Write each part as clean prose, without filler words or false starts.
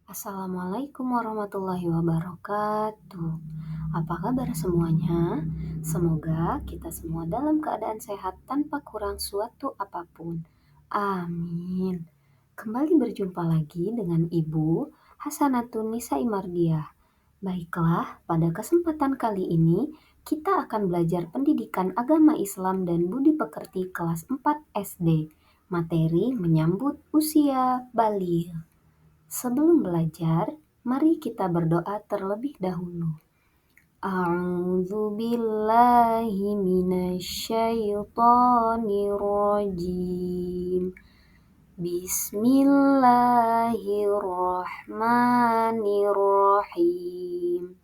Assalamualaikum warahmatullahi wabarakatuh. Apa kabar semuanya? Semoga kita semua dalam keadaan sehat tanpa kurang suatu apapun. Amin. Kembali berjumpa lagi dengan Ibu Hasanatun Nisa Imardiah. Baiklah, pada kesempatan kali ini kita akan belajar pendidikan agama Islam dan budi pekerti kelas 4 SD. Materi menyambut usia baligh. Sebelum belajar, mari kita berdoa terlebih dahulu. A'udzu billahi minasyaitonir rajim. Bismillahirrahmanirrahim.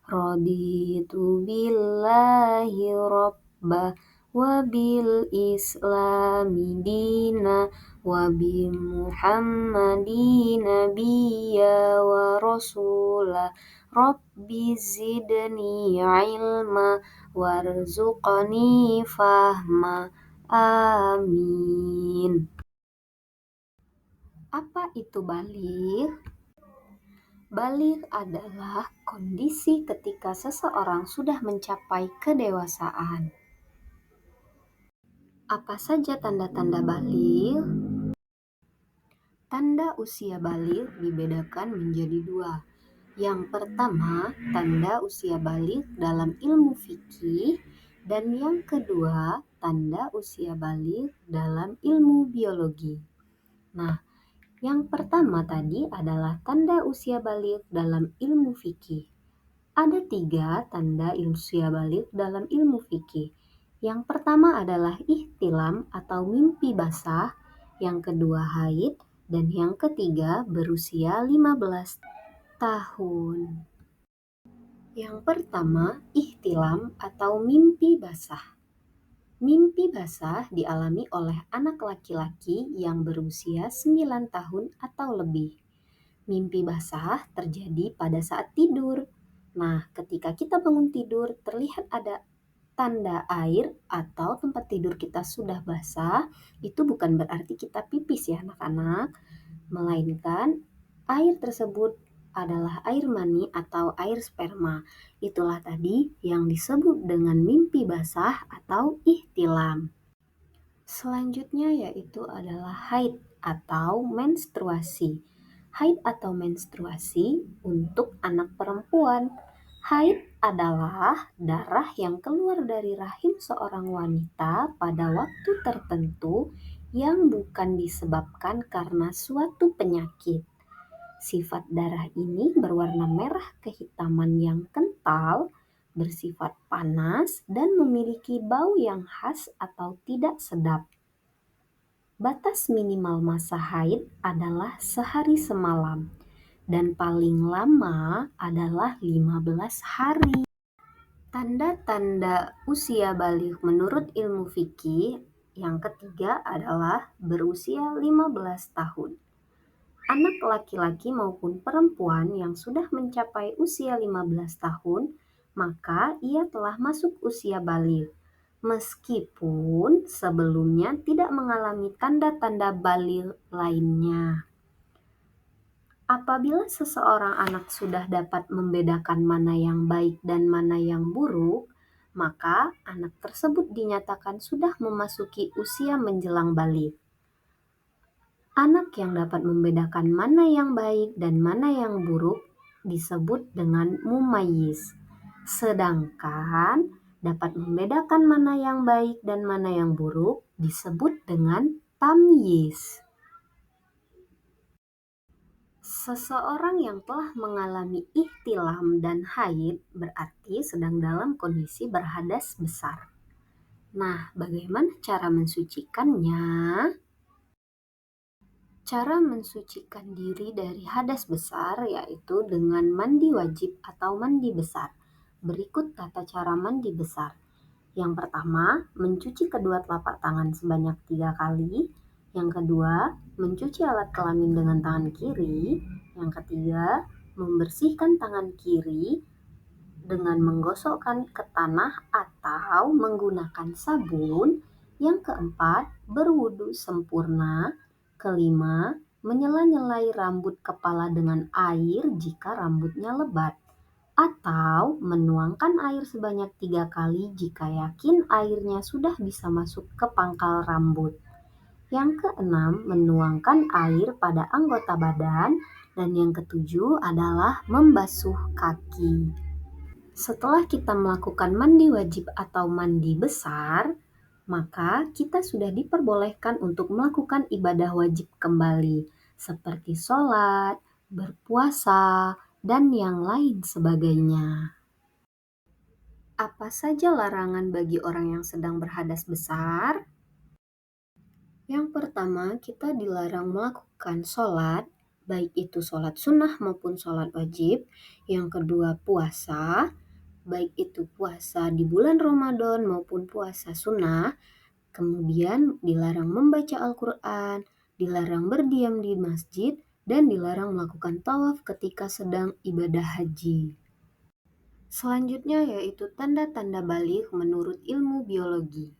Raditu billahi rabba wa bil islami dina wa bi muhammadin nabiyya wa rasula rabbi zidni ilma warzuqni fahma. Amin. Apa itu baligh? Baligh adalah kondisi ketika seseorang sudah mencapai kedewasaan. Apa saja tanda-tanda baligh? Tanda usia baligh dibedakan menjadi dua. Yang pertama, tanda usia baligh dalam ilmu fikih, dan yang kedua, tanda usia baligh dalam ilmu biologi. Nah, yang pertama tadi adalah tanda usia baligh dalam ilmu fikih. Ada 3 tanda usia baligh dalam ilmu fikih. Yang pertama adalah ihtilam atau mimpi basah, yang kedua haid, dan yang ketiga berusia 15 tahun. Yang pertama, ihtilam atau mimpi basah. Mimpi basah dialami oleh anak laki-laki yang berusia 9 tahun atau lebih. Mimpi basah terjadi pada saat tidur. Nah, ketika kita bangun tidur, terlihat ada tanda air atau tempat tidur kita sudah basah, itu bukan berarti kita pipis ya anak-anak, melainkan air tersebut adalah air mani atau air sperma. Itulah tadi yang disebut dengan mimpi basah atau ihtilam. Selanjutnya yaitu adalah haid atau menstruasi. Haid atau menstruasi untuk anak perempuan. Haid adalah darah yang keluar dari rahim seorang wanita pada waktu tertentu yang bukan disebabkan karena suatu penyakit. Sifat darah ini berwarna merah kehitaman yang kental, bersifat panas, dan memiliki bau yang khas atau tidak sedap. Batas minimal masa haid adalah sehari semalam, dan paling lama adalah 15 hari. Tanda-tanda usia baligh menurut ilmu fikih yang ketiga adalah berusia 15 tahun. Anak laki-laki maupun perempuan yang sudah mencapai usia 15 tahun, maka ia telah masuk usia baligh, meskipun sebelumnya tidak mengalami tanda-tanda baligh lainnya. Apabila seseorang anak sudah dapat membedakan mana yang baik dan mana yang buruk, maka anak tersebut dinyatakan sudah memasuki usia menjelang baligh. Anak yang dapat membedakan mana yang baik dan mana yang buruk disebut dengan mumayyiz. Sedangkan dapat membedakan mana yang baik dan mana yang buruk disebut dengan tamyiz. Seseorang yang telah mengalami ihtilam dan haid berarti sedang dalam kondisi berhadas besar. Nah, bagaimana cara mensucikannya? Cara mensucikan diri dari hadas besar yaitu dengan mandi wajib atau mandi besar. Berikut tata cara mandi besar. Yang pertama, mencuci kedua telapak tangan sebanyak 3 kali. Yang kedua, mencuci alat kelamin dengan tangan kiri. Yang ketiga, membersihkan tangan kiri dengan menggosokkan ke tanah atau menggunakan sabun. Yang keempat, berwudu sempurna. Kelima, menyela-nyelai rambut kepala dengan air jika rambutnya lebat, atau menuangkan air sebanyak 3 kali jika yakin airnya sudah bisa masuk ke pangkal rambut. Yang keenam, menuangkan air pada anggota badan. Dan yang ketujuh adalah membasuh kaki. Setelah kita melakukan mandi wajib atau mandi besar, maka kita sudah diperbolehkan untuk melakukan ibadah wajib kembali, seperti sholat, berpuasa, dan yang lain sebagainya. Apa saja larangan bagi orang yang sedang berhadas besar? Yang pertama, kita dilarang melakukan sholat, baik itu sholat sunnah maupun sholat wajib. Yang kedua, puasa, baik itu puasa di bulan Ramadan maupun puasa sunnah. Kemudian dilarang membaca Al-Quran, dilarang berdiam di masjid, dan dilarang melakukan tawaf ketika sedang ibadah haji. Selanjutnya yaitu tanda-tanda baligh menurut ilmu biologi.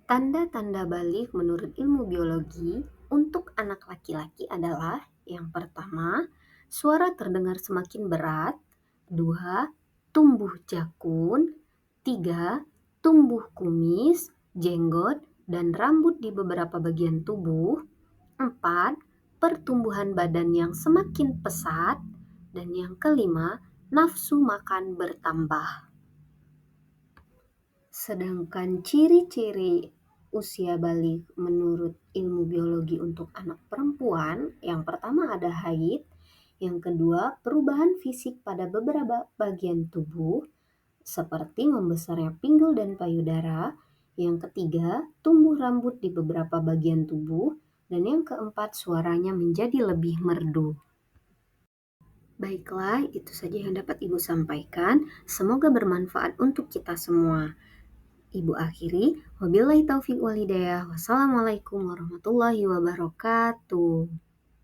Tanda-tanda baligh menurut ilmu biologi untuk anak laki-laki adalah yang pertama, suara terdengar semakin berat, 2, tumbuh jakun, 3, tumbuh kumis, jenggot, dan rambut di beberapa bagian tubuh, 4, pertumbuhan badan yang semakin pesat, dan yang kelima, nafsu makan bertambah. Sedangkan ciri-ciri usia baligh menurut ilmu biologi untuk anak perempuan, yang pertama ada haid, yang kedua perubahan fisik pada beberapa bagian tubuh, seperti membesarnya pinggul dan payudara, yang ketiga tumbuh rambut di beberapa bagian tubuh, dan yang keempat suaranya menjadi lebih merdu. Baiklah, itu saja yang dapat Ibu sampaikan. Semoga bermanfaat untuk kita semua. Ibu akhiri, wabillahi taufiq walhidayah. Wassalamualaikum warahmatullahi wabarakatuh.